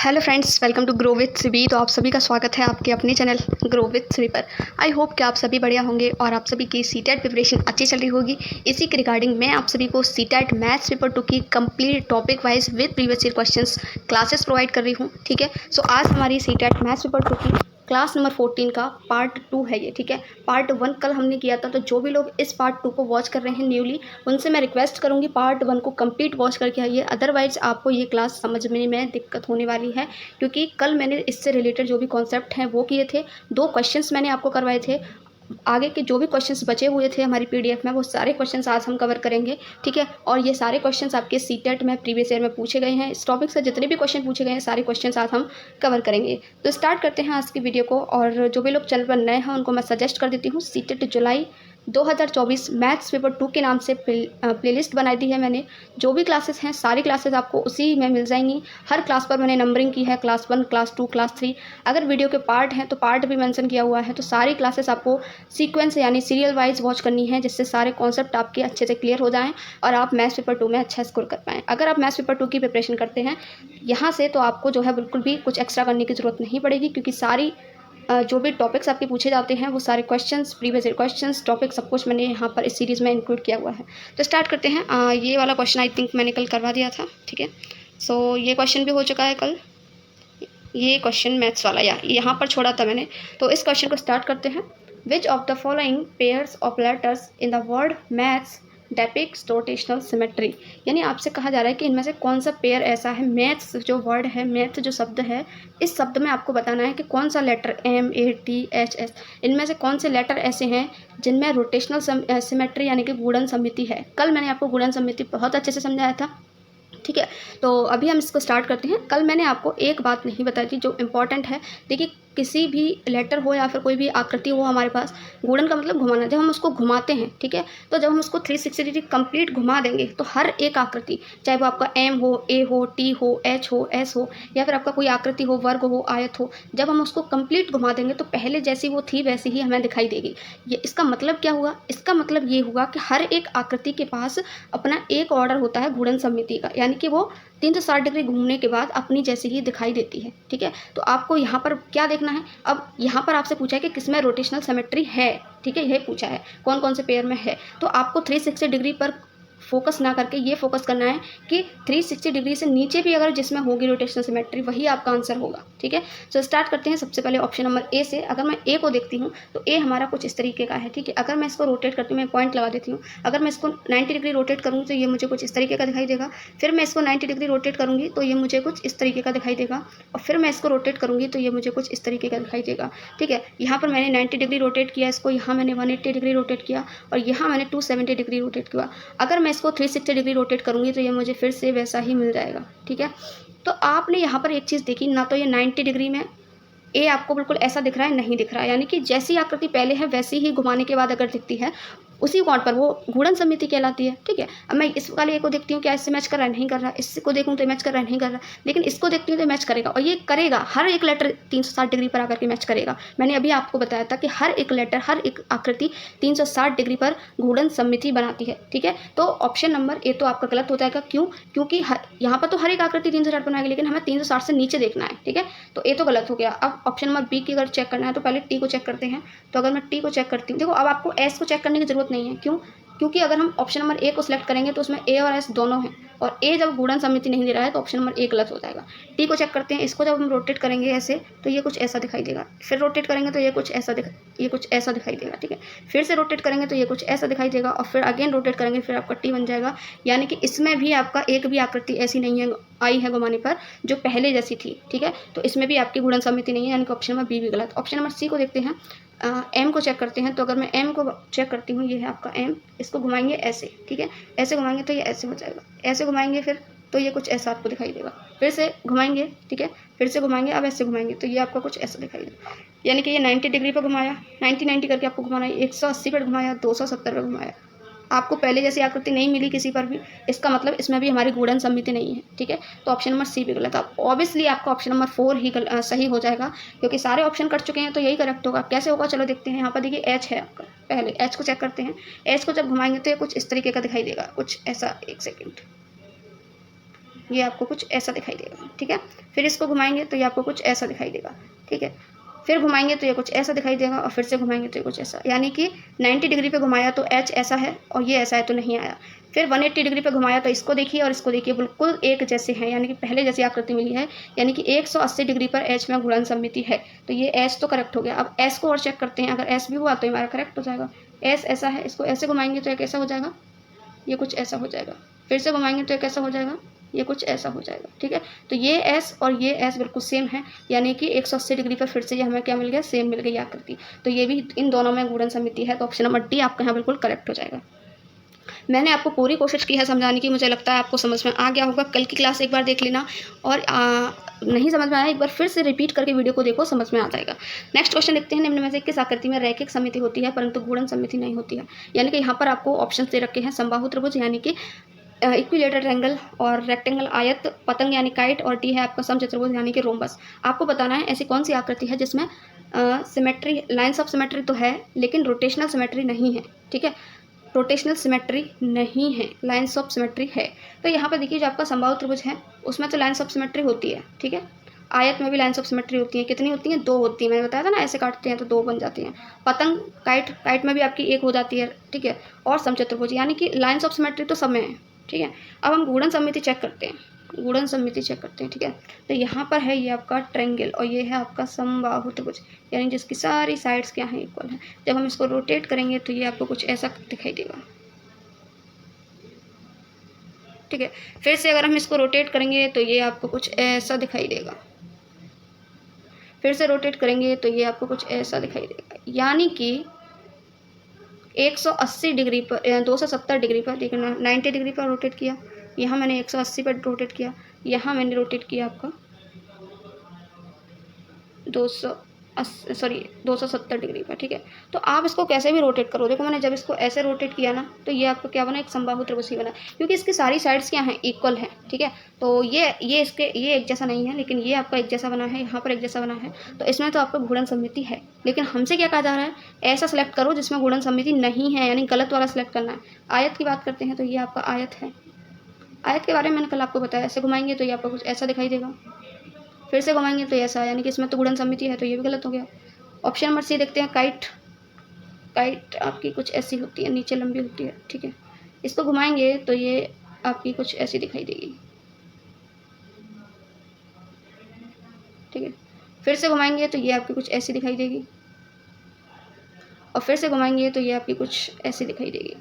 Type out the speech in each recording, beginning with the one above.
Hello friends, welcome to grow with Shri. तो आप सभी का स्वागत है आपके अपने चैनल ग्रो विथ श्री पर। आई होप कि आप सभी बढ़िया होंगे और आप सभी की सीटेट प्रिपरेशन अच्छी चल रही होगी। इसी के रिगार्डिंग मैं आप सभी को सीटेट मैथ्स पेपर 2 की complete topic wise with previous year questions classes provide कर रही हूँ। ठीक है, सो आज हमारी सीटेट मैथ्स पेपर 2 की क्लास नंबर 14 का पार्ट 2 है ये। ठीक है, पार्ट 1 कल हमने किया था, तो जो भी लोग इस पार्ट 2 को वॉच कर रहे हैं न्यूली, उनसे मैं रिक्वेस्ट करूंगी पार्ट 1 को कंप्लीट वॉच करके आइए। अदरवाइज आपको ये क्लास समझने में दिक्कत होने वाली है, क्योंकि कल मैंने इससे रिलेटेड जो भी कॉन्सेप्ट हैं वो किए थे। 2 क्वेश्चंस मैंने आपको करवाए थे। आगे के जो भी क्वेश्चंस बचे हुए थे हमारी पीडीएफ में, वो सारे क्वेश्चंस आज हम कवर करेंगे। ठीक है, और ये सारे क्वेश्चंस आपके सीटेट में प्रीवियस ईयर में पूछे गए हैं। इस टॉपिक से जितने भी क्वेश्चन पूछे गए हैं सारे क्वेश्चंस आज हम कवर करेंगे। तो स्टार्ट करते हैं आज की वीडियो को। और जो भी लोग चैनल पर नए हैं उनको मैं सजेस्ट कर देती हूँ, सीटेट जुलाई 2024 मैथ्स पेपर 2 के नाम से प्लेलिस्ट बनाई दी है मैंने। जो भी क्लासेस हैं सारी क्लासेस आपको उसी में मिल जाएंगी। हर क्लास पर मैंने नंबरिंग की है, क्लास 1, क्लास 2, क्लास 3। अगर वीडियो के पार्ट हैं तो पार्ट भी मेंशन किया हुआ है। तो सारी क्लासेस आपको सीक्वेंस यानी सीरियल वाइज वॉच करनी है, जिससे सारे कॉन्सेप्ट आपके अच्छे से क्लियर हो जाएं और आप मैथ्स पेपर 2 में अच्छा स्कोर कर पाएँ। अगर आप मैथ्स पेपर 2 की प्रिपरेशन करते हैं यहाँ से, तो आपको जो है बिल्कुल भी कुछ एक्स्ट्रा करने की ज़रूरत नहीं पड़ेगी, क्योंकि सारी जो भी टॉपिक्स आपके पूछे जाते हैं वो सारे questions, previous year questions, topic सब कुछ मैंने यहाँ पर इस सीरीज़ में इंक्लूड किया हुआ है। तो स्टार्ट करते हैं। ये वाला क्वेश्चन आई थिंक मैंने कल करवा दिया था। ठीक है, सो ये क्वेश्चन भी हो चुका है कल। ये क्वेश्चन मैथ्स वाला यहाँ पर छोड़ा था मैंने। तो इस क्वेश्चन को स्टार्ट करते हैं। विच of the following pairs of letters in the word maths depicts rotational symmetry. यानी आपसे कहा जा रहा है कि इनमें से कौन सा पेयर ऐसा है, मैथ्स जो वर्ड है, मैथ जो शब्द है, इस शब्द में आपको बताना है कि कौन सा लेटर MATHS, इनमें से कौन से लेटर ऐसे हैं जिनमें रोटेशनल सिमेट्री यानी कि गुणन सममिति है। कल मैंने आपको गुणन सममिति बहुत अच्छे से समझाया था। ठीक है, तो अभी हम इसको स्टार्ट करते हैं। कल मैंने आपको एक बात नहीं बताई थी जो इम्पॉर्टेंट है। देखिए, किसी भी लेटर हो या फिर कोई भी आकृति हो हमारे पास, गुणन का मतलब घुमाना। जब हम उसको घुमाते हैं, ठीक है, तो जब हम उसको 360 डिग्री कंप्लीट घुमा देंगे तो हर एक आकृति, चाहे वो आपका M हो, A हो, T हो, H हो, S हो, या फिर आपका कोई आकृति हो, वर्ग हो, आयत हो, जब हम उसको कंप्लीट घुमा देंगे तो पहले जैसी वो थी वैसी ही हमें दिखाई देगी। ये इसका मतलब क्या हुआ? इसका मतलब ये हुआ कि हर एक आकृति के पास अपना एक ऑर्डर होता है गुणन सममिति का, यानी कि वो 360 डिग्री घूमने के बाद अपनी जैसी ही दिखाई देती है। ठीक है, तो आपको यहाँ पर क्या देखना है? अब यहाँ पर आपसे पूछा है कि किसमें रोटेशनल सिमेट्री है। ठीक है, यह पूछा है कौन कौन से पेयर में है। तो आपको 360 डिग्री पर फोकस ना करके ये फोकस करना है कि 360 डिग्री से नीचे भी अगर जिसमें होगी रोटेशनल सिमेट्री वही आपका आंसर होगा। ठीक है, तो स्टार्ट करते हैं सबसे पहले ऑप्शन नंबर ए से। अगर मैं ए को देखती हूँ तो ए हमारा कुछ इस तरीके का है। ठीक है, अगर मैं इसको रोटेट करती हूँ, मैं पॉइंट लगा देती हूँ, अगर मैं इसको 90 डिग्री रोटेट करूँगी तो ये मुझे कुछ इस तरीके का दिखाई देगा। फिर मैं इसको 90 डिग्री रोटेट करूँगी तो ये मुझे कुछ इस तरीके का दिखाई देगा, और फिर मैं इसको रोटेट करूँगी तो ये मुझे कुछ इस तरीके का दिखाई देगा। ठीक है, यहाँ पर मैंने 90 डिग्री रोटेट किया इसको, यहाँ मैंने 180 डिग्री रोटेट किया, और यहाँ मैंने 270 डिग्री रोटेट किया। अगर मैं इसको 360 डिग्री रोटेट करूँगी तो ये मुझे फिर से वैसा ही मिल जाएगा। ठीक है, तो आपने यहाँ पर एक चीज़ देखी ना, तो ये 90 डिग्री में ए आपको बिल्कुल ऐसा दिख रहा है, नहीं दिख रहा है, यानी कि जैसी आकृति पहले है वैसी ही घुमाने के बाद अगर दिखती है उसी पॉइंट पर वो गुणन सममिति कहलाती है। ठीक है, अब मैं इस वाले ए को देखती हूँ, क्या इससे मैच कर रहा है? नहीं कर रहा। इसको देखूँ तो मैच कर रहा है? नहीं कर रहा। लेकिन इसको देखती हूँ तो मैच करेगा, और ये करेगा, हर एक लेटर 360 डिग्री पर आकर के मैच करेगा। मैंने अभी आपको बताया था कि हर एक लेटर, हर एक आकृति 360 डिग्री पर गुणन सममिति बनाती है। ठीक है, तो ऑप्शन नंबर ए तो आपका गलत हो जाएगा। क्यों? क्योंकि यहाँ पर तो हर एक आकृति 360 बनाएगी, लेकिन हमें 360 से नीचे देखना है। ठीक है, तो ए तो गलत हो गया। अब ऑप्शन नंबर बी की अगर चेक करना है तो पहले टी को चेक करते हैं। तो अगर मैं टी को चेक करती हूँ, देखो अब आपको एस को चेक करने की जरूरत नहीं है। क्यों? क्योंकि अगर हम ऑप्शन नंबर ए को सिलेक्ट करेंगे तो उसमें ए और एस दोनों हैं, और ए जब गुणन सममिति नहीं दे रहा है तो ऑप्शन नंबर ए गलत हो जाएगा। टी को चेक करते हैं। इसको जब हम रोटेट करेंगे ऐसे तो ये कुछ ऐसा दिखाई देगा, फिर रोटेट करेंगे तो ये कुछ ऐसा दिखाई देगा। ठीक है, फिर से रोटेट करेंगे तो ये कुछ ऐसा दिखाई देगा, और फिर अगेन रोटेट करेंगे, फिर आपका टी बन जाएगा। यानी कि इसमें भी आपका एक भी आकृति ऐसी नहीं है आई है घुमाने पर जो पहले जैसी थी। ठीक है, तो इसमें भी आपकी गुणन सममिति नहीं है, यानी कि ऑप्शन नंबर बी भी गलत। ऑप्शन नंबर सी को देखते हैं। एम को चेक करते हैं। तो अगर मैं एम को चेक करती हूँ, ये है आपका एम, इसको घुमाएंगे ऐसे। ठीक है, ऐसे घुमाएंगे तो ये ऐसे हो जाएगा, ऐसे घुमाएंगे फिर तो ये कुछ ऐसा आपको दिखाई देगा, फिर से घुमाएंगे। ठीक है, फिर से घुमाएंगे, अब ऐसे घुमाएंगे तो ये आपका कुछ ऐसा दिखाई देगा। यानी कि ये 90 डिग्री पर घुमाया, 90 करके आपको घुमाना है, 180 पर घुमाया, 270 पर घुमाया, आपको पहले जैसी आकृति नहीं मिली किसी पर भी, इसका मतलब इसमें भी हमारी गुणन सममिति नहीं है। ठीक है, तो ऑप्शन नंबर सी भी गलत है। ऑब्वियसली आपका ऑप्शन नंबर 4 ही सही हो जाएगा, क्योंकि सारे ऑप्शन कट चुके हैं तो यही करेक्ट होगा। कैसे होगा चलो देखते हैं। यहाँ पर देखिए एच है आपका, पहले एच को चेक करते हैं। एच को जब घुमाएंगे तो ये कुछ इस तरीके का दिखाई देगा, कुछ ऐसा। एक सेकेंड, ये आपको कुछ ऐसा दिखाई देगा, ठीक है। फिर इसको घुमाएंगे तो ये आपको कुछ ऐसा दिखाई देगा, ठीक है। फिर घुमाएंगे तो ये कुछ ऐसा दिखाई देगा और फिर से घुमाएंगे तो ये कुछ ऐसा, यानी कि 90 डिग्री पे घुमाया तो एच ऐसा है और ये ऐसा है तो नहीं आया। फिर 180 डिग्री पे घुमाया तो इसको देखिए और इसको देखिए, बिल्कुल एक जैसे हैं, यानी कि पहले जैसी आकृति मिली है, यानी कि 180 डिग्री पर एच में घूर्णन सममिति है। तो ये एच तो करेक्ट हो गया। अब एस को और चेक करते हैं, अगर एस भी हुआ तो हमारा करेक्ट हो जाएगा। एस ऐसा है, इसको ऐसे घुमाएंगे तो ये कैसा हो जाएगा, ये कुछ ऐसा हो जाएगा। फिर से घुमाएंगे तो ये कैसा हो जाएगा, ये कुछ ऐसा हो जाएगा, ठीक है। तो ये एस और ये एस बिल्कुल सेम है, यानी कि 180 डिग्री पर फिर से ये हमें क्या मिल गया, सेम मिल गई आकृति। तो ये भी इन दोनों में घूर्णन सममिति है। तो ऑप्शन नंबर डी आपका यहाँ बिल्कुल करेक्ट हो जाएगा। मैंने आपको पूरी कोशिश की है समझाने की, मुझे लगता है आपको समझ में आ गया होगा। कल की क्लास एक बार देख लेना और नहीं समझ में आया एक बार फिर से रिपीट करके वीडियो को देखो, समझ में आ जाएगा। नेक्स्ट क्वेश्चन देखते हैं। निम्न में से किस आकृति में रैखिक सममिति होती है परंतु घूर्णन सममिति नहीं होती है। यानी कि यहाँ पर आपको ऑप्शन दे रखे हैं, समबाहु त्रिभुज यानी कि इक्विलेटरल ट्रायंगल, और रेक्टेंगल आयत, पतंग यानी काइट, और डी है आपका समचतुर्भुज यानी कि रोम्बस। आपको बताना है ऐसी कौन सी आकृति है जिसमें सिमेट्री, लाइन्स ऑफ सिमेट्री तो है लेकिन रोटेशनल सिमेट्री नहीं है, ठीक है। रोटेशनल सिमेट्री नहीं है, लाइन्स ऑफ सिमेट्री है। तो यहाँ पर देखिए जो आपका समबाहु त्रिभुज है उसमें तो लाइन्स ऑफ सिमेट्री होती है, ठीक है। आयत में भी लाइन्स ऑफ सिमेट्री होती है, कितनी होती हैं, 2 होती हैं। मैंने बताया था ना, ऐसे काटते हैं तो 2 बन जाती हैं। पतंग, काइट में भी आपकी 1 हो जाती है, ठीक है। और समचतुर्भुज, यानी कि लाइन्स ऑफ सिमेट्री तो सब में है, ठीक है। अब हम घूर्णन सममिति चेक करते हैं, घूर्णन सममिति चेक करते हैं, ठीक है। तो यहाँ पर है ये आपका ट्रायंगल और ये है आपका समबाहु त्रिभुज, यानी जिसकी सारी साइड्स क्या हैं, इक्वल है। जब हम इसको रोटेट करेंगे तो ये आपको कुछ ऐसा दिखाई देगा, ठीक है। फिर से अगर हम इसको रोटेट करेंगे तो ये आपको कुछ ऐसा दिखाई देगा। फिर से रोटेट करेंगे तो ये आपको कुछ ऐसा दिखाई देगा, यानी कि 180 डिग्री पर, 270 डिग्री पर, देखना 90 डिग्री पर रोटेट किया, यहाँ मैंने 180 पर रोटेट किया, यहाँ मैंने रोटेट किया आपका 270 डिग्री पर, ठीक है। तो आप इसको कैसे भी रोटेट करो, देखो मैंने जब इसको ऐसे रोटेट किया ना तो ये आपको क्या बना, एक समबाहु त्रिभुज ही बना, क्योंकि इसकी सारी साइड्स क्या हैं, इक्वल है, ठीक है। तो ये एक जैसा नहीं है, लेकिन ये आपका एक जैसा बना है, यहाँ पर एक जैसा बना है, तो इसमें तो आपका घूर्णन सममिति है। लेकिन हमसे क्या कहा जा रहा है, ऐसा सेलेक्ट करो जिसमें घूर्णन सममिति नहीं है, यानी गलत वाला सेलेक्ट करना है। आयत की बात करते हैं तो ये आपका आयत है। आयत के बारे में मैंने कल आपको बताया, ऐसे घुमाएंगे तो ये आपको कुछ ऐसा दिखाई देगा, फिर से घुमाएंगे तो ऐसा, यानी कि इसमें तो घूर्णन सममिति है, तो ये भी गलत हो गया। ऑप्शन नंबर सी देखते हैं, काइट आपकी कुछ ऐसी होती है, नीचे लंबी होती है, ठीक है। इसको घुमाएंगे तो ये आपकी कुछ ऐसी दिखाई देगी, ठीक है। फिर से घुमाएंगे तो ये आपकी कुछ ऐसी दिखाई देगी और फिर से घुमाएंगे तो ये आपकी कुछ ऐसी दिखाई देगी,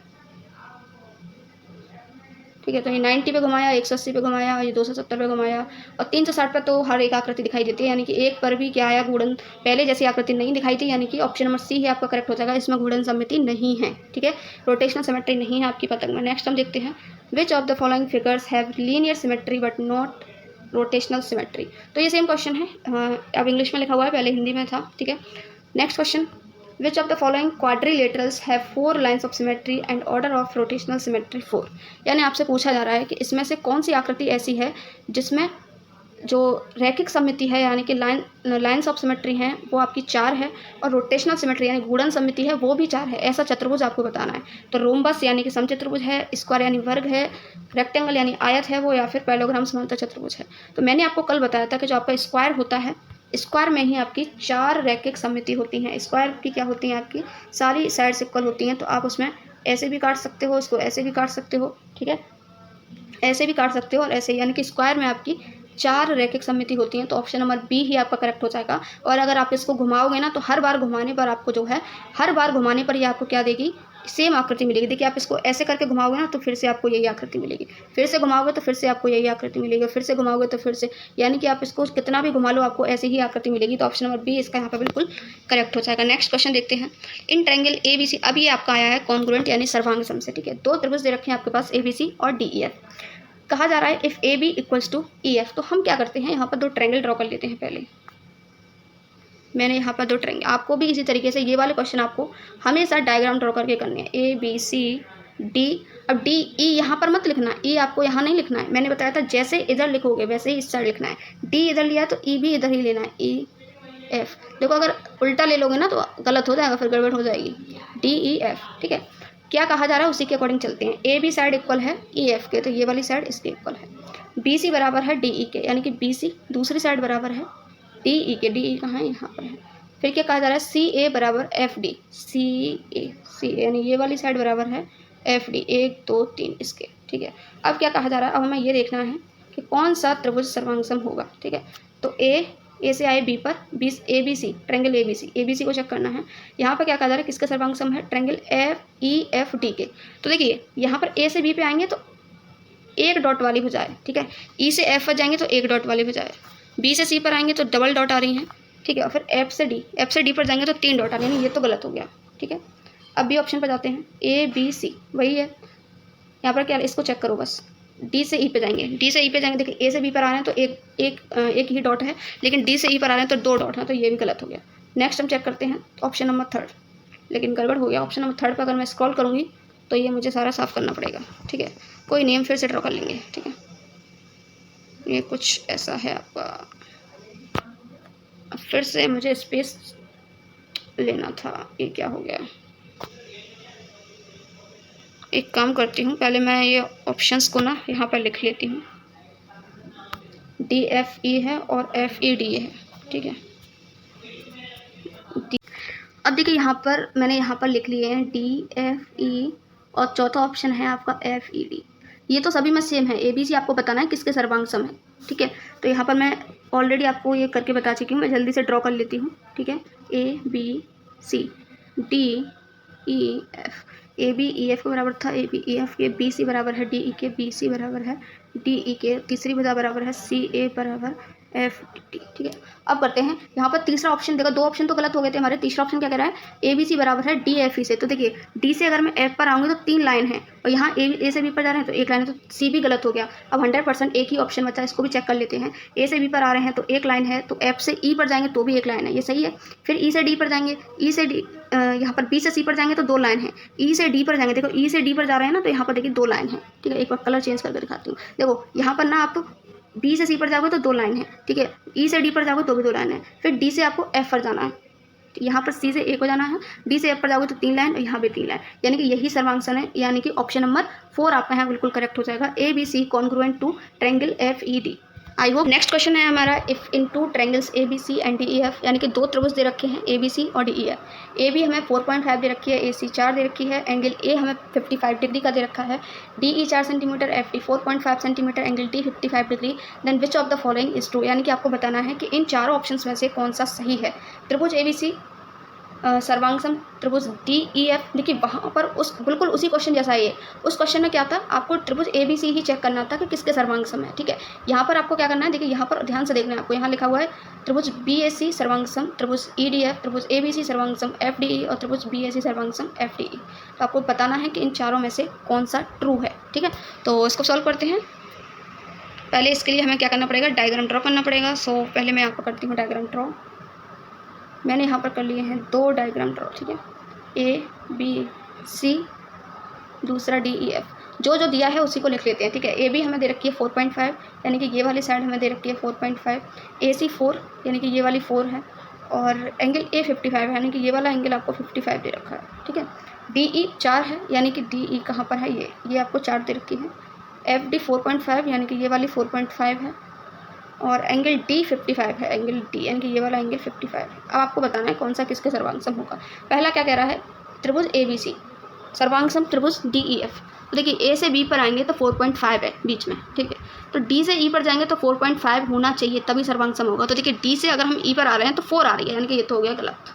ठीक है। तो ये 90 पे घुमाया, 180 पे घुमाया, ये 270 पे घुमाया और 360 पे तो हर एक आकृति दिखाई देती है, यानी कि एक पर भी क्या आया, घूर्णन पहले जैसी आकृति नहीं दिखाई थी, यानी कि ऑप्शन नंबर सी है आपका करेक्ट हो जाएगा। इसमें घूर्णन सममिति नहीं है, ठीक है। रोटेशनल सिमेट्री नहीं है आपकी पतंग में। नेक्स्ट हम देखते हैं, विच of the following figures have linear symmetry but not rotational symmetry. तो ये सेम क्वेश्चन है, अब इंग्लिश में लिखा हुआ है, पहले हिंदी में था, ठीक है। Next question, Which of the following quadrilaterals have 4 lines of symmetry and order of rotational symmetry 4। यानी आपसे पूछा जा रहा है कि इसमें से कौन सी आकृति ऐसी है जिसमें जो रैखिक सममिति है, यानी कि लाइन्स ऑफ सिमेट्री हैं वो आपकी 4 है, और रोटेशनल सिमेट्री यानी घूर्णन सममिति है वो भी 4 है। ऐसा चतुर्भुज आपको बताना है। तो रोम्बस यानी कि समचतुर्भुज है, स्क्वायर यानी वर्ग है, रेक्टेंगल यानी आयत है वो, या फिर पैलोग्राम समांतर चतुर्भुज है। तो मैंने आपको कल बताया था कि जो आपका स्क्वायर होता है, स्क्वायर में ही आपकी 4 रैखिक सममिति होती हैं। स्क्वायर की क्या होती हैं, आपकी सारी साइड्स इक्वल होती हैं। तो आप उसमें ऐसे भी काट सकते हो, इसको ऐसे भी काट सकते हो, ठीक है, ऐसे भी काट सकते हो और ऐसे, यानी कि स्क्वायर में आपकी 4 रैखिक सममिति होती हैं। तो ऑप्शन नंबर बी ही आपका करेक्ट हो जाएगा। और अगर आप इसको घुमाओगे ना तो हर बार घुमाने पर आपको जो है, हर बार घुमाने पर ये आपको क्या देगी, सेम आकृति मिलेगी। देखिए आप इसको ऐसे करके घुमाओगे ना तो फिर से आपको यही आकृति मिलेगी, फिर से घुमाओगे तो फिर से आपको यही आकृति मिलेगी, फिर से घुमाओगे तो फिर से, यानी कि आप इसको कितना भी घुमा लो आपको ऐसी ही आकृति मिलेगी। तो ऑप्शन नंबर बी इसका यहाँ पर बिल्कुल करेक्ट हो जाएगा। नेक्स्ट क्वेश्चन देखते हैं, इन ट्रायंगल ABC, अब ये आपका आया है कॉन्ग्रुएंट यानी सर्वांग सम से, ठीक है। 2 त्रिभुज दे रखे हैं आपके पास ABC और DEF। कहा जा रहा है if AB equals to EF। तो हम क्या करते हैं, यहाँ पर 2 ट्रायंगल ड्रॉ कर लेते हैं। पहले मैंने यहाँ पर 2 ट्रायंगल, आपको भी इसी तरीके से ये वाले क्वेश्चन आपको हमेशा डायग्राम ड्रॉ करके करने हैं, ABCD। अब DE यहाँ पर मत लिखना, E आपको यहाँ नहीं लिखना है। मैंने बताया था जैसे इधर लिखोगे वैसे ही इस साइड लिखना है। D इधर लिया तो E भी इधर ही लेना है, EF। देखो अगर उल्टा ले लोगे ना तो गलत हो जाएगा, फिर गड़बड़ हो जाएगी, DEF, ठीक है। क्या कहा जा रहा है उसी के अकॉर्डिंग चलते हैं। AB साइड इक्वल है EF के, तो ये वाली साइड इसके इक्वल है। बी सी बराबर है डी ई के, यानी कि बी सी दूसरी साइड बराबर है डी ई के, डी ई कहाँ है, यहाँ पर है। फिर क्या कहा जा रहा है, सी ए बराबर एफ डी, सी ए यानी ये वाली साइड बराबर है एफ डी, 1 2 3 इसके, ठीक है। अब क्या कहा जा रहा है, अब हमें ये देखना है कि कौन सा त्रिभुज सर्वांगसम होगा, ठीक है। तो ए से आए बी पर, B A B C, triangle A B C को चेक करना है। यहाँ पर क्या कहा जा रहा है, किसका सर्वांगसम है, triangle F E F D के। तो देखिए यहाँ पर ए से बी पे आएंगे तो एक डॉट वाली हो जाए, ठीक है। ई से एफ पर जाएंगे तो एक डॉट वाली हो जाए, बी से सी पर आएंगे तो डबल डॉट आ रही हैं, ठीक है। और फिर एफ से डी पर जाएंगे तो 3 डॉट आ रही है, ये तो गलत हो गया, ठीक है। अब बी ऑप्शन पर जाते हैं, ए बी सी वही है, यहाँ पर क्या, इसको चेक करो बस। डी से ई पे जाएंगे, देखिए ए से बी पर आ रहे हैं तो एक ही डॉट है, लेकिन डी से ई पर आ रहे हैं तो 2 डॉट हैं, तो ये भी गलत हो गया। नेक्स्ट हम चेक करते हैं ऑप्शन नंबर 3, लेकिन गड़बड़ हो गया। ऑप्शन नंबर 3 पर अगर मैं स्क्रॉल करूँगी तो ये मुझे सारा साफ करना पड़ेगा, ठीक है। कोई नेम फिर से ड्रॉ कर लेंगे, ठीक है। ये कुछ ऐसा है आपका, अब फिर से मुझे स्पेस लेना था, ये क्या हो गया। एक काम करती हूँ, पहले मैं ये ऑप्शंस को ना यहाँ पर लिख लेती हूँ। डी एफ ई है और एफ ई डी है, ठीक है। अब देखिए यहाँ पर मैंने यहाँ पर लिख लिए हैं डी एफ ई, और चौथा ऑप्शन है आपका एफ ई डी। ये तो सभी में सेम है, ए बी सी आपको बताना है किसके सर्वांगसम है, ठीक है। तो यहाँ पर मैं ऑलरेडी आपको ये करके बता चुकी हूँ, मैं जल्दी से ड्रॉ कर लेती हूँ, ठीक है। A B C D E F, A B E F के बराबर था, ए बी ई एफ के, बी सी बराबर है डी ई के, बी सी बराबर है डी ई के, तीसरी भुजा बराबर है सी ए बराबर एफ डी, ठीक है। अब करते हैं यहाँ पर तीसरा ऑप्शन, देखो 2 ऑप्शन तो गलत हो गए थे हमारे, तीसरा ऑप्शन क्या कह रहा है, ए बी सी बराबर है डी एफ ई से। तो देखिए डी से अगर मैं एफ पर आऊँगी तो 3 लाइन है, और यहाँ ए से बी पर जा रहे हैं तो 1 लाइन है, तो सी भी गलत हो गया। अब 100% एक ही ऑप्शन बचा, इसको भी चेक कर लेते हैं। ए से बी पर आ रहे हैं तो 1 लाइन है, तो एफ से ई पर जाएंगे तो भी 1 लाइन है, ये सही है। फिर ई से डी पर जाएंगे, ई से डी यहाँ पर बी से सी पर जाएंगे तो 2 लाइन है, ई से डी पर जाएंगे, देखो ई से डी पर जा रहे हैं ना, तो यहाँ पर देखिए 2 लाइन है, ठीक है। एक बार कलर चेंज करके दिखाती हूँ, देखो यहाँ पर ना आप बी से सी पर जाओगे तो 2 लाइन है, ठीक है। ई से डी पर जाओगे तो भी 2 लाइन है। फिर डी से आपको एफ पर जाना है, यहाँ पर सी से ए को जाना है, डी से एफ पर जाओगे तो 3 लाइन, और यहाँ भी 3 लाइन, यानी कि यही सर्वांगसम है, यानी कि ऑप्शन नंबर 4 आपका यहाँ बिल्कुल करेक्ट हो जाएगा, A B C congruent to triangle F E D. I hope. Next question है हमारा, if in 2 triangles A B C and D E F, यानी कि 2 त्रिभुज दे रखे हैं ए बी सी और D E F. A B हमें 4.5 दे रखी है, ए सी 4 दे रखी है, एंगल ए हमें 55 डिग्री का दे रखा है, D E 4 centimetre, F D 4.5 centimetre, angle D 55 degree, then which of the following is true, यानी कि आपको बताना है कि इन चारों ऑप्शंस में से कौन सा सही है। त्रिभुज ए बी सी सर्वांगसम त्रिभुज डी ई एफ, देखिए वहाँ पर उस बिल्कुल उसी क्वेश्चन जैसा ही है। उस क्वेश्चन में क्या था, आपको त्रिभुज A B C he check करना था कि किसके सर्वांगसम है, ठीक है। यहाँ पर आपको क्या करना है, देखिए यहाँ पर ध्यान से देखना है आपको, यहाँ लिखा हुआ है त्रिभुज बी ए सी सर्वांगसम त्रिभुज ई डी एफ, त्रिभुज ए बी सी सर्वांगसम एफ डी ई, और त्रिभुज बी ए सी सर्वांगसम एफ डी ई। तो आपको बताना है कि इन चारों में से कौन सा ट्रू है, ठीक है। तो इसको सॉल्व करते हैं। पहले इसके लिए हमें क्या करना पड़ेगा, डायग्राम ड्रॉ करना पड़ेगा। सो पहले मैं यहाँ पर करती हूँ डायग्राम ड्रॉ। मैंने यहाँ पर कर लिए हैं 2 डायग्राम ड्रॉ, ठीक है। ए बी सी, दूसरा डी ई एफ, जो जो दिया है उसी को लिख लेते हैं, ठीक है। ए बी हमें दे रखी है 4.5, यानी कि ये वाली साइड हमें दे रखी है 4.5, ए सी 4 यानी कि ये वाली 4 है, और एंगल ए 55 है, यानी कि ये वाला एंगल आपको 55 दे रखा है, ठीक है। डी ई 4 है, यानी कि डी ई कहाँ पर है, ये आपको 4 दे रखी है। एफ डी 4.5 यानी कि ये वाली 4.5 है, और एंगल डी 55 है, एंगल डी यानी कि ये वाला एंगल 55 है। अब आपको बताना है कौन सा किसके सर्वांगसम होगा। पहला क्या कह रहा है, त्रिभुज ए बी सी सर्वांगसम त्रिभुज डी ई एफ। तो देखिए ए से बी पर आएंगे तो 4.5 है बीच में, ठीक है। तो डी से ई पर जाएंगे तो 4.5 होना चाहिए, तभी सर्वांगसम होगा। तो देखिए डी से अगर हम ई पर आ रहे हैं तो 4 आ रही है, यानी कि ये तो हो गया गलत।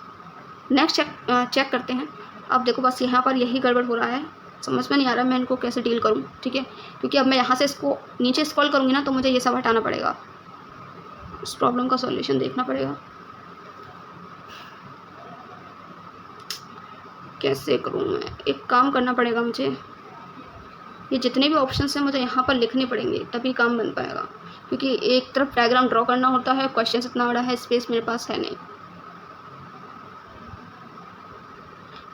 नेक्स्ट चेक करते हैं। अब देखो बस यहाँ पर यही गड़बड़ हो रहा है, समझ में नहीं आ रहा मैं इनको कैसे डील करूँ, ठीक है। क्योंकि अब मैं यहाँ से इसको नीचे स्क्रॉल करूँगी ना तो मुझे ये सब हटाना पड़ेगा, इस प्रॉब्लम का सॉल्यूशन देखना पड़ेगा। कैसे करूँ मैं, एक काम करना पड़ेगा मुझे, ये जितने भी ऑप्शंस हैं मुझे यहाँ पर लिखने पड़ेंगे तभी काम बन पाएगा, क्योंकि एक तरफ डायग्राम ड्रॉ करना होता है, क्वेश्चन इतना बड़ा है, स्पेस मेरे पास है नहीं।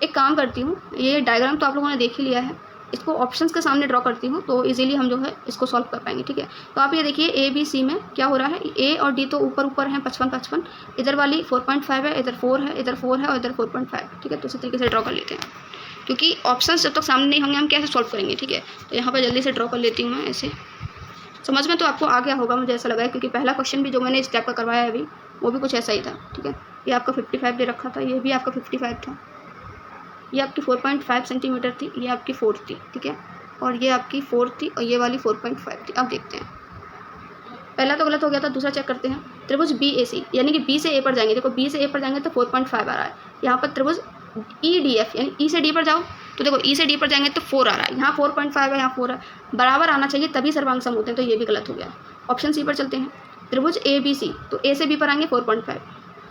एक काम करती हूँ, ये डायग्राम तो आप लोगों ने देख ही लिया है, इसको ऑप्शंस के सामने ड्रॉ करती हूँ तो इजीली हम जो है इसको सॉल्व कर पाएंगे, ठीक है। तो आप ये देखिए ए बी सी में क्या हो रहा है, ए और डी तो ऊपर ऊपर हैं 55-55, इधर वाली 4.5 है, इधर 4 है, इधर 4 है और इधर 4.5, ठीक है। तो इसी तरीके से ड्रॉ कर लेते हैं, क्योंकि ऑप्शंस जब तक सामने नहीं होंगे हम कैसे सॉल्व करेंगे, ठीक है। तो यहाँ पर जल्दी से ड्रॉ कर लेती हूँ मैं ऐसे, समझ में तो आपको आ गया होगा, मुझे ऐसा लगा है, क्योंकि पहला क्वेश्चन भी जो मैंने इस टाइप का करवाया है अभी वो भी कुछ ऐसा ही था। ठीक है, ये आपका 55 दे रखा था, ये भी आपका 55 था, ये आपकी 4.5 सेंटीमीटर थी, ये आपकी 4 थी। ठीक है, और ये आपकी 4 थी और ये वाली 4.5 थी। अब देखते हैं, पहला तो गलत हो गया था, दूसरा चेक करते हैं। त्रिभुज बी ए सी, यानी कि बी से ए पर जाएंगे, देखो बी से ए पर जाएंगे तो 4.5 आ रहा है। यहाँ पर त्रिभुज ई डी एफ, यानी ई से डी पर जाओ तो देखो ई से डी पर जाएंगे तो 4 आ रहा है, यहाँ 4.5 है, यहाँ 4 है, बराबर आना चाहिए तभी सर्वांग सम होते हैं, तो ये भी गलत हो गया। ऑप्शन सी पर चलते हैं, त्रिभुज ए बी सी, तो ए से बी पर आएंगे 4.5,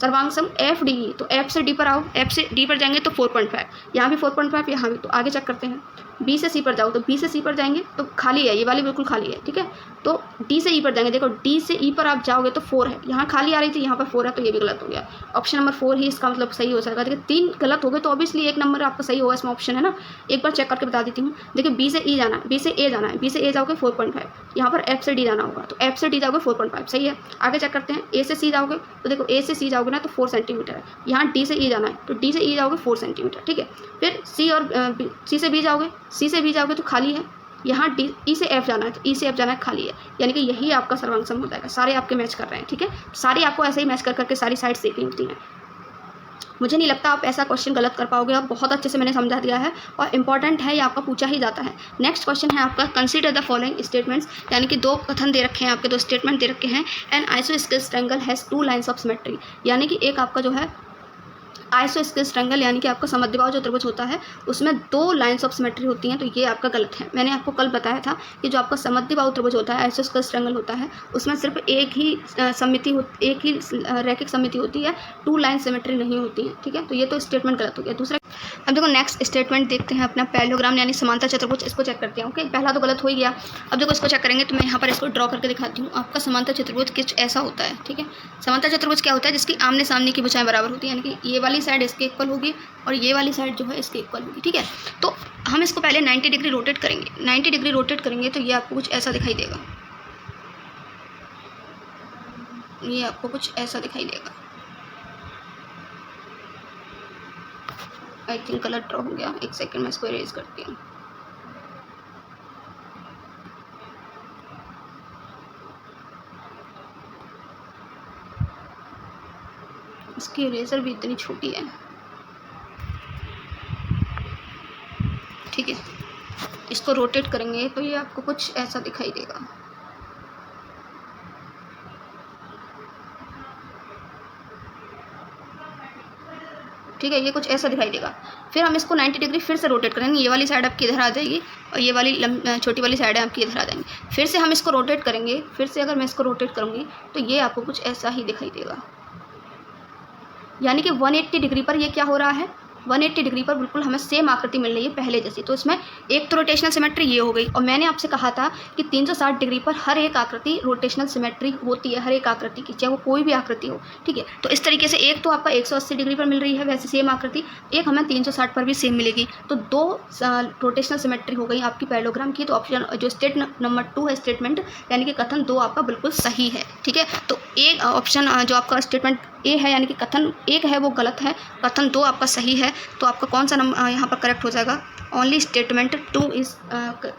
सर्वांग सम एफ डी ई, तो एफ से डी पर आओ, एफ से डी पर जाएंगे तो 4.5, यहाँ भी 4.5, यहाँ भी। तो आगे चेक करते हैं, बी से सी पर जाओ, तो बी से सी पर जाएंगे तो खाली है, ये वाली बिल्कुल खाली है। ठीक है, तो डी से ई पर जाएंगे, देखो डी से ई पर आप जाओगे तो 4 है, यहाँ खाली आ रही थी, यहाँ पर 4 है, तो ये भी गलत हो गया। ऑप्शन नंबर 4 ही इसका मतलब सही हो सकता है। देखिए 3 गलत हो गए तो ऑब्वियसली 1 नंबर आपका सही होगा, इसमें ऑप्शन है ना। एक बार चेक करके बता देती हूँ, देखिए बी से ई जाना है, बी से ए जाना है, बी से ए जाओगे 4.5, यहाँ पर एफ से डी जाना होगा, तो एफ से डी जाओगे 4.5, सही है। आगे चेक करते हैं, ए से सी जाओगे तो देखो ए से सी जाओगे ना तो 4 सेंटीमीटर है, यहाँ डी से ई जाना है तो डी से ई जाओगे 4 सेंटीमीटर। ठीक है, फिर सी और सी से बी जाओगे, सी से बी जाओगे तो खाली है, यहाँ डी ई से एफ जाना है तो ई से एफ जाना है, खाली है, यानी कि यही आपका सर्वांग सम हो जाएगा। सारे आपके मैच कर रहे हैं। ठीक है, सारी आपको ऐसे ही मैच कर करके सारी साइड्स देखनी होती हैं। मुझे नहीं लगता आप ऐसा क्वेश्चन गलत कर पाओगे, आप बहुत अच्छे से मैंने समझा दिया है और इंपॉर्टेंट है, ये आपका पूछा ही जाता है। नेक्स्ट क्वेश्चन है आपका, कंसीडर द फॉलोइंग स्टेटमेंट्स, यानी कि 2 कथन दे रखे हैं आपके, 2 स्टेटमेंट दे रखे हैं। An isosceles triangle has 2 lines of symmetry, यानी कि एक आपका जो है आइसोस्केल्स ट्रायंगल, यानी कि आपका समद्विबाहु जो त्रिभुज होता है उसमें 2 लाइन्स ऑफ सिमेट्री होती हैं, तो ये आपका गलत है। मैंने आपको कल बताया था कि जो आपका समद्विबाहु त्रिभुज होता है, आइसोस्केल्स ट्रायंगल होता है, उसमें सिर्फ एक ही रैखिक समिति होती है, 2 लाइन सिमेट्री नहीं होती है। ठीक है, तो ये तो स्टेटमेंट गलत हो गया। दूसरा, अब देखो नेक्स्ट स्टेटमेंट देखते हैं अपना, पैरेललोग्राम यानी समांतर चतुर्भुज, इसको चेक करते हैं। ओके, पहला तो गलत हो ही गया। अब देखो इसको चेक करेंगे तो मैं यहाँ पर इसको ड्रॉ करके दिखाती हूँ। आपका समांतर चतुर्भुज कुछ ऐसा होता है। ठीक है, समांतर चतुर्भुज क्या होता है, जिसकी आमने सामने की भुजाएं बराबर होती है, यानी कि ये वाली साइड इसके इक्वल होगी और ये वाली साइड जो है इसके इक्वल होगी। ठीक है, तो हम इसको पहले 90 डिग्री रोटेट करेंगे। 90 डिग्री रोटेट करेंगे तो ये आपको कुछ ऐसा दिखाई देगा, ये आपको कुछ ऐसा दिखाई देगा। आई थिंक कलर ड्रॉ हो गया, एक सेकंड में इसको इरेज करती हूँ। इसकी इरेजर भी इतनी छोटी है। ठीक है, इसको रोटेट करेंगे तो ये आपको कुछ ऐसा दिखाई देगा। ठीक है, ये कुछ ऐसा दिखाई देगा। फिर हम इसको 90 डिग्री फिर से रोटेट करेंगे, ये वाली साइड आपकी इधर आ जाएगी और ये वाली छोटी वाली साइड है आपकी इधर आ जाएंगी। फिर से हम इसको रोटेट करेंगे, फिर से अगर मैं इसको रोटेट करूँगी तो ये आपको कुछ ऐसा ही दिखाई देगा, यानी कि 180 डिग्री पर ये क्या हो रहा है, 180 डिग्री पर बिल्कुल हमें सेम आकृति मिल रही है पहले जैसी। तो इसमें एक तो रोटेशनल सिमेट्री ये हो गई, और मैंने आपसे कहा था कि 360 डिग्री पर हर एक आकृति रोटेशनल सिमेट्री होती है, हर एक आकृति की, चाहे वो कोई भी आकृति हो। ठीक है, तो इस तरीके से एक तो आपका 180 डिग्री पर मिल रही है वैसे सेम आकृति, एक हमें 360 पर भी सेम मिलेगी, तो 2 रोटेशनल सिमेट्री हो गई आपकी पैरेललोग्राम की। तो ऑप्शन जो स्टेट नंबर 2 है स्टेटमेंट, यानी कि कथन 2 आपका बिल्कुल सही है। ठीक है, तो एक ऑप्शन जो आपका स्टेटमेंट ए है, यानी कि कथन 1 है वो गलत है, कथन 2 आपका सही है। तो आपका कौन सा नंबर यहाँ पर करेक्ट हो जाएगा, ओनली स्टेटमेंट 2 इज़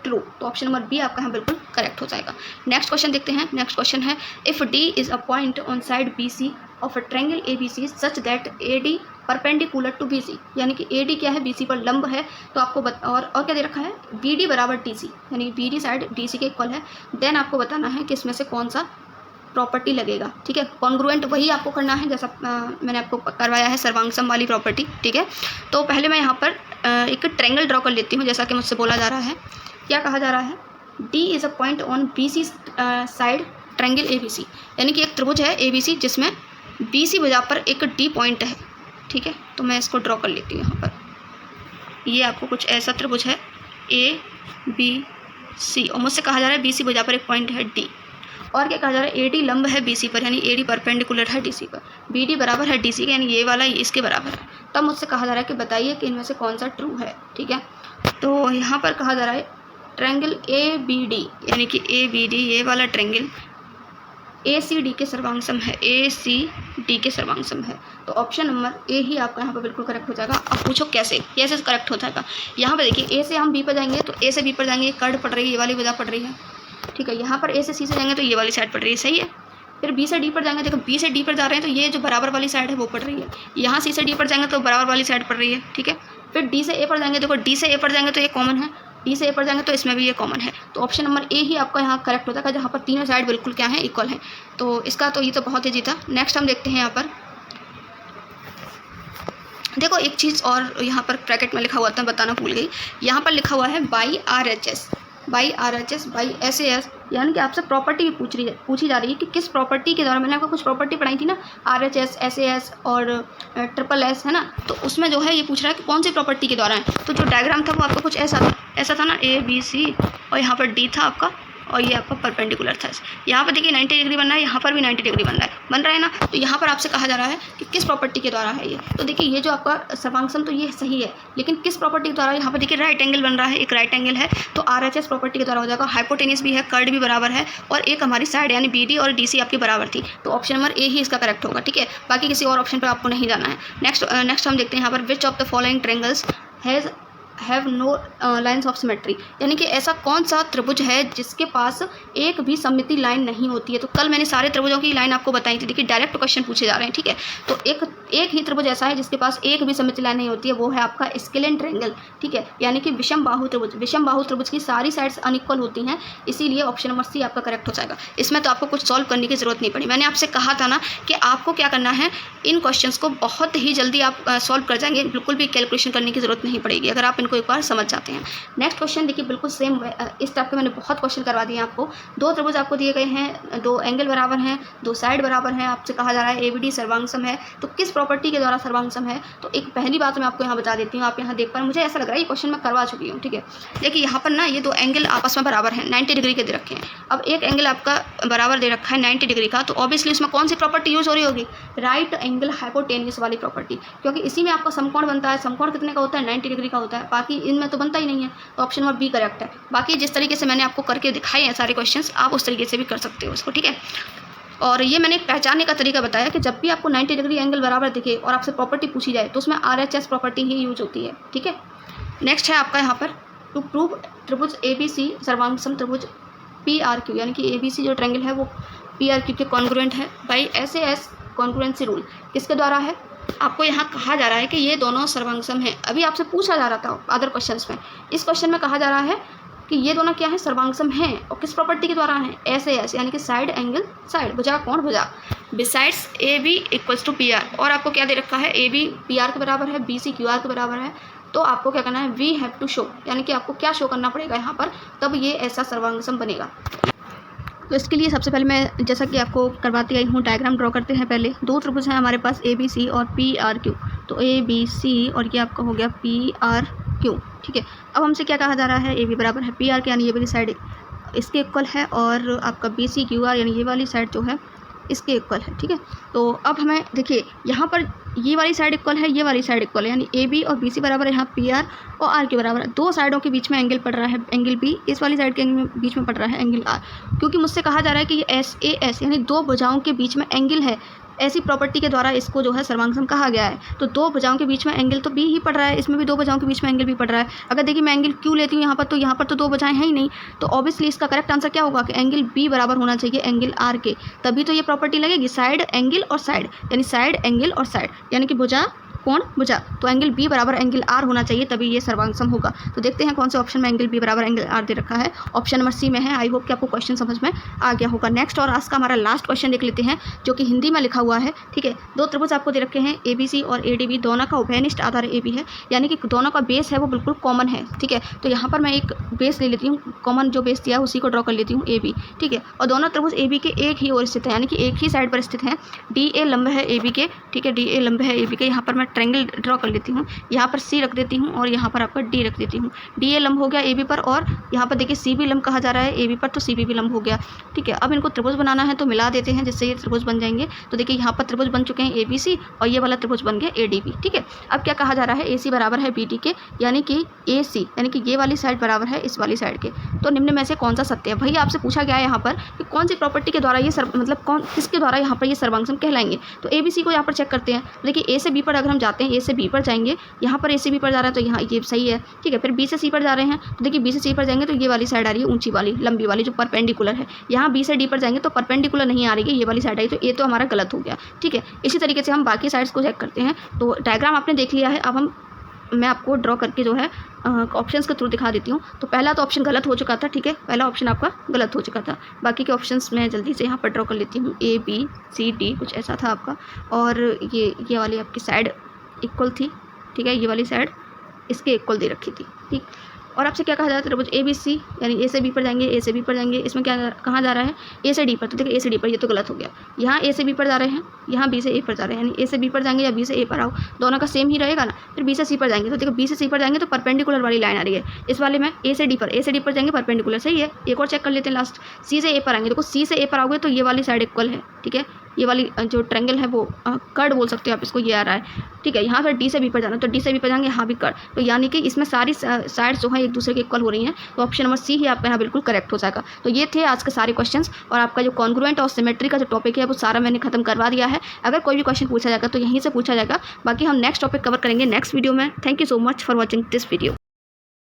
ट्रू, तो ऑप्शन नंबर बी आपका यहाँ बिल्कुल करेक्ट हो जाएगा। नेक्स्ट क्वेश्चन देखते हैं। नेक्स्ट क्वेश्चन है, if D is a point on side B C of a triangle A B C such that A D perpendicular to B C, यानी कि ए डी क्या है, बी सी पर लंब है। तो आपको और क्या दे रखा है, बी डी बराबर डी सी, यानी B D side D C के इक्वल है। देन आपको बताना है कि इसमें से कौन सा प्रॉपर्टी लगेगा। ठीक है, कॉन्ग्रुएंट वही आपको करना है जैसा मैंने आपको करवाया है, सर्वांग सम वाली प्रॉपर्टी। ठीक है, तो पहले मैं यहाँ पर एक ट्रायंगल ड्रॉ कर लेती हूँ, जैसा कि मुझसे बोला जा रहा है। क्या कहा जा रहा है, D is a point on B C side triangle A B C, यानी कि एक त्रिभुज है ए बी सी जिसमें बी सी भुजा पर एक डी पॉइंट है। ठीक है, तो मैं इसको ड्रॉ कर लेती हूँ यहाँ पर। ये आपको कुछ ऐसा त्रिभुज है ए बी सी, और मुझसे कहा जा रहा है बी सी भुजा पर एक पॉइंट है डी, और क्या कहा जा रहा है, ए डी लंब है बी सी पर, यानी ए डी परपेंडिकुलर है डी सी पर, बी डी बराबर है डी सी के, यानी ये वाला इसके बराबर है। तब मुझसे कहा जा रहा है कि बताइए कि इनमें से कौन सा ट्रू है। ठीक है, तो यहाँ पर कहा जा रहा है ट्रायंगल ए बी डी, यानी कि ए बी डी ये वाला ट्रायंगल ए सी डी के सर्वांग सम है, ए सी डी के सर्वांग सम है। तो ऑप्शन नंबर ए ही आपका यहाँ पर बिल्कुल करेक्ट हो जाएगा। अब पूछो कैसे करेक्ट हो जाएगा। यहाँ पर देखिए, ए से हम बी पर जाएंगे तो ए से बी पर जाएंगे, कर्ड पड़ रही है, ये वाली भुजा पड़ रही है। ठीक है। यहाँ पर ए से सी से जाएंगे तो ये वाली साइड पड़ रही है, सही है। फिर बी से डी पर जाएंगे, देखो बी से डी पर जा रहे हैं तो ये जो बराबर वाली साइड है वो पड़ रही है। यहाँ सी से डी पर जाएंगे तो बराबर वाली साइड पड़ रही है, ठीक है। फिर डी से ए पर जाएंगे, देखो डी से ए पर जाएंगे तो ये कॉमन है, डी से ए पर जाएंगे तो इसमें भी ये कॉमन है। तो ऑप्शन नंबर ए ही आपका यहाँ करेक्ट होता है, जहाँ पर तीनों साइड बिल्कुल क्या है, इक्वल है। तो इसका तो ये तो बहुत ईजी था। नेक्स्ट हम देखते हैं यहाँ पर, देखो एक चीज़ और यहाँ पर ब्रैकेट में लिखा हुआ था, बताना भूल गई। यहाँ पर लिखा हुआ है by RHS, by RHS, by SAS, यानी कि आपसे प्रॉपर्टी पूछी जा रही है कि किस प्रॉपर्टी के द्वारा, मैंने आपको कुछ प्रॉपर्टी पढ़ाई थी ना, RHS, SAS और SSS, है ना। तो उसमें जो है ये पूछ रहा है कि कौन सी प्रॉपर्टी के द्वारा है। तो जो डायग्राम था वो आपका कुछ ऐसा था ना, ABC और यहाँ पर D था आपका, और ये आपका परपेंडिकुलर था। यहाँ पर देखिए 90 डिग्री बन रहा है, यहाँ पर भी 90 डिग्री बन रहा है ना। तो यहाँ पर आपसे कहा जा रहा है कि किस प्रॉपर्टी के द्वारा है ये। तो देखिए ये जो आपका सर्वांगसम तो ये सही है, लेकिन किस प्रॉपर्टी के द्वारा, यहाँ पर देखिए राइट एंगल बन रहा है, एक राइट एंगल है तो RHS प्रॉपर्टी के द्वारा हो जाएगा। हाइपोटेनियस भी है, कर्ड भी बराबर है, और एक हमारी साइड यानी BD और DC आपकी बराबर थी। तो ऑप्शन नंबर ए ही इसका करेक्ट होगा, ठीक है। बाकी किसी और ऑप्शन पर आपको नहीं जाना है। नेक्स्ट हम देखते हैं यहाँ पर, which of the following triangles have no lines of symmetry, यानी कि ऐसा कौन सा त्रिभुज है जिसके पास एक भी सममिति लाइन नहीं होती है। तो कल मैंने सारे त्रिभुजों की लाइन आपको बताई थी, देखिए डायरेक्ट क्वेश्चन पूछे जा रहे हैं, ठीक है। तो एक ही त्रिभुज ऐसा है जिसके पास एक भी सममिति लाइन नहीं होती है, वो है आपका स्केलेन ट्रायंगल, ठीक है। यानी कि विषम बाहु त्रिभुज, विषम बाहु त्रिभुज की सारी साइड्स अनइक्वल होती हैं, इसीलिए ऑप्शन नंबर सी आपका करेक्ट हो जाएगा। इसमें तो आपको कुछ सॉल्व करने की जरूरत नहीं पड़ी। मैंने आपसे कहा था ना कि आपको क्या करना है, इन क्वेश्चंस को बहुत ही जल्दी आप सॉल्व कर जाएंगे, बिल्कुल भी कैलकुलेशन करने की जरूरत नहीं पड़ेगी अगर आप इनको एक बार समझ जाते हैं। नेक्स्ट क्वेश्चन देखिए, बिल्कुल सेम इस टाइप के मैंने बहुत क्वेश्चन करवा दिए आपको। दो त्रिभुज आपको दिए गए हैं, दो एंगल बराबर हैं, दो साइड बराबर हैं, आपसे कहा जा रहा है ABD सर्वांगसम है। तो किस प्रॉपर्टी के द्वारा सर्वांगसम है, तो एक पहली बात मैं आपको यहाँ बता देती हूँ। आप यहाँ देख पा रहे हैं, मुझे ऐसा लग रहा है ये क्वेश्चन मैं करवा चुकी हूँ, ठीक है। देखिए यहाँ पर ना ये दो एंगल आपस में बराबर हैं, 90 डिग्री के दे रखे हैं। अब एक एंगल आपका बराबर दे रखा है 90 डिग्री का, तो ऑब्वियसली उसमें कौन सी प्रॉपर्टी यूज हो रही होगी, राइट एंगल हाइपोटेनियस वाली प्रॉपर्टी, क्योंकि इसी में आपका समकोण बनता है। समकोण कितने का होता है, 90 डिग्री का होता है, बाकी इनमें तो बनता ही नहीं है। तो ऑप्शन नंबर बी करेक्ट है। बाकी जिस तरीके से मैंने आपको करके दिखाए हैं सारे क्वेश्चंस, आप उस तरीके से भी कर सकते हो उसको, ठीक है। और ये मैंने पहचानने का तरीका बताया कि जब भी आपको 90 डिग्री एंगल बराबर दिखे और आपसे प्रॉपर्टी पूछी जाए तो उसमें RHS प्रॉपर्टी ही यूज होती है, ठीक है। नेक्स्ट है आपका यहाँ पर, टू प्रूव त्रिभुज ABC सर्वांगसम त्रिभुज PRQ, यानी कि ABC जो ट्रायंगल है वो PRQ के कॉन्ग्रुएंट है बाई SAS कॉन्ग्रुएंसी रूल। किसके द्वारा है, आपको यहाँ कहा जा रहा है कि ये दोनों सर्वांगसम हैं। अभी आपसे पूछा जा रहा था अदर क्वेश्चंस में, इस क्वेश्चन में कहा जा रहा है कि ये दोनों क्या है, सर्वांगसम हैं, और किस प्रॉपर्टी के द्वारा हैं, SAS यानी कि साइड एंगल साइड, भुजा कोण भुजा, besides AB equals to PR। और आपको क्या दे रखा है, AB PR के बराबर है, BC QR के बराबर है। तो आपको क्या करना है, वी हैव टू शो, यानी कि आपको क्या शो करना पड़ेगा यहाँ पर, तब ये ऐसा सर्वांगसम बनेगा। तो इसके लिए सबसे पहले मैं जैसा कि आपको करवाती आई हूँ, डायग्राम ड्रॉ करते हैं। पहले दो त्रिभुज हैं हमारे पास ABC और PRQ, तो ABC और ये आपका हो गया PRQ, ठीक है। अब हमसे क्या कहा जा रहा है, AB बराबर है PR के, यानी ये वाली साइड इसके इक्वल है, और आपका BC QR यानी ये वाली साइड जो है इसके इक्वल है, ठीक है। तो अब हमें देखिए यहाँ पर ये वाली साइड इक्वल है, ये वाली साइड इक्वल है, यानी AB और BC बराबर है, यहाँ PR और R के बराबर है। दो साइडों के बीच में एंगल पड़ रहा है, एंगल B इस वाली साइड के बीच में पड़ रहा है एंगल R, क्योंकि मुझसे कहा जा रहा है कि ये SAS यानी दो भुजाओं के बीच में एंगल है, ऐसी प्रॉपर्टी के द्वारा इसको जो है सर्वांगसम कहा गया है। तो दो भुजाओं के बीच में एंगल तो B ही पड़ रहा है, इसमें भी दो भुजाओं के बीच में एंगल भी पड़ रहा है। अगर देखिए मैं एंगल Q लेती हूँ यहाँ पर, तो यहाँ पर तो दो भुजाएं हैं ही नहीं, तो ऑब्वियसली इसका करेक्ट आंसर क्या होगा कि एंगल B बराबर होना चाहिए एंगल R के, तभी तो ये प्रॉपर्टी लगेगी, साइड एंगल और साइड, यानी साइड एंगल और साइड, यानी कि भुजा कोण भुजा। तो एंगल B बराबर एंगल R होना चाहिए, तभी ये सर्वांगसम होगा। तो देखते हैं कौन से ऑप्शन में एंगल B बराबर एंगल R दे रखा है। ऑप्शन नंबर सी में है। आई होप कि आपको क्वेश्चन समझ में आ गया होगा। नेक्स्ट और आज का हमारा लास्ट क्वेश्चन देख लेते हैं, जो कि हिंदी में लिखा हुआ है, ठीक है। दो त्रिभुज आपको दे रखे हैं ABC और ADB, दोनों का उभयनिष्ठ आधार AB है, यानी कि दोनों का बेस है वो बिल्कुल कॉमन है, ठीक है। तो यहाँ पर मैं एक बेस ले लेती हूँ, कॉमन जो बेस दिया है उसी को ड्रॉ कर लेती हूँ AB, ठीक है। और दोनों त्रिभुज AB के एक ही ओर स्थित है, यानी कि एक ही साइड पर स्थित है। DA लंब है AB के, ठीक है, DA लंब है AB के। यहाँ पर मैं ट्रायंगल ड्रॉ कर लेती हूँ, यहाँ पर C रख देती हूँ और यहाँ पर आपका D रख देती हूँ। DA लंब हो गया AB पर, और यहाँ पर देखिए C भी लंब कहा जा रहा है AB पर, तो CB भी लंब हो गया, ठीक है। अब इनको त्रिभुज बनाना है तो मिला देते हैं, जिससे ये त्रिभुज बन जाएंगे। तो देखिए यहाँ पर त्रिभुज बन चुके हैं ABC, और ये वाला त्रिभुज बन गया ADB, ठीक है। अब क्या कहा जा रहा है, AC बराबर है BD के, यानी कि AC यानी कि ये वाली साइड बराबर है इस वाली साइड के। तो निम्न में से कौन सा सत्य है। भाई आपसे पूछा गया है यहाँ पर कि कौन सी प्रॉपर्टी के द्वारा ये किसके द्वारा यहाँ पर ये सर्वांगसम कहलाएंगे। तो ABC को यहाँ पर चेक करते हैं। देखिए A से B पर अगर हम हम जाते हैं ए से बी पर जाएंगे, यहाँ पर ए से बी पर जा रहा है तो यहाँ ये सही है, ठीक है। फिर बी से सी पर जा रहे हैं तो देखिए बी से सी पर जाएंगे तो ये वाली साइड आ रही है ऊंची वाली लंबी वाली जो परपेंडिकुलर है। यहाँ बी से डी पर जाएंगे तो परपेंडिकुलर नहीं आ रही है, ये वाली साइड आई, तो ये तो हमारा गलत हो गया, ठीक है। इसी तरीके से हम बाकी साइड्स को चेक करते हैं। तो डायग्राम आपने देख लिया है, अब मैं आपको ड्रॉ करके जो है ऑप्शंस के थ्रू दिखा देती हूँ। तो पहला तो ऑप्शन गलत हो चुका था, ठीक है, पहला ऑप्शन आपका गलत हो चुका था। बाकी के ऑप्शंस मैं जल्दी से यहाँ पर ड्रॉ कर लेती हूँ। ए बी सी डी कुछ ऐसा था आपका, और ये वाली आपकी साइड इक्वल थी, ठीक है, ये वाली साइड इसके इक्वल दे रखी थी, ठीक। और आपसे क्या कहा जाता है ए बी सी, यानी ए से बी पर जाएंगे, ए से बी पर जाएंगे, इसमें क्या कहाँ जा रहा है ए से डी पर, तो देखिए ए से डी पर, ये तो गलत हो गया। यहाँ ए से बी पर जा रहे हैं, यहाँ बी से ए पर जा रहे हैं, यानी ए से बी पर जाएंगे या बी से ए पर आओ, दोनों का सेम ही रहेगा ना। फिर बी से सी पर जाएंगे तो देखो बी से सी पर जाएंगे तो परपेंडिकुलर वाली लाइन आ रही है, इस वाले में ए से डी पर जाएंगे परपेंडिकुलर, सही है। एक और चेक कर लेते हैं लास्ट, सी से ए पर आएंगे, देखो सी से ए पर आओगे तो ये वाली साइड इक्वल है, ठीक है, ये वाली जो ट्रायंगल है वो कर्ड बोल सकते हो आप इसको, ये आ रहा है, ठीक है। यहाँ पर डी से बी पर जाना तो डी से बी पर जाएंगे, यहाँ भी कर्ड, तो यानी कि इसमें सारी साइड्स जो है एक दूसरे के इक्वल हो रही हैं, तो ऑप्शन नंबर सी ही आपका यहाँ बिल्कुल करेक्ट हो जाएगा। तो ये थे आज के सारे क्वेश्चंस, और आपका जो कॉन्ग्रुएंट और सिमेट्री का जो टॉपिक है वो सारा मैंने खत्म करवा दिया है। अगर कोई भी क्वेश्चन पूछा जाएगा तो यहीं से पूछा जाएगा, बाकी हम नेक्स्ट टॉपिक कवर करेंगे नेक्स्ट वीडियो में। Thank you so much for watching this video.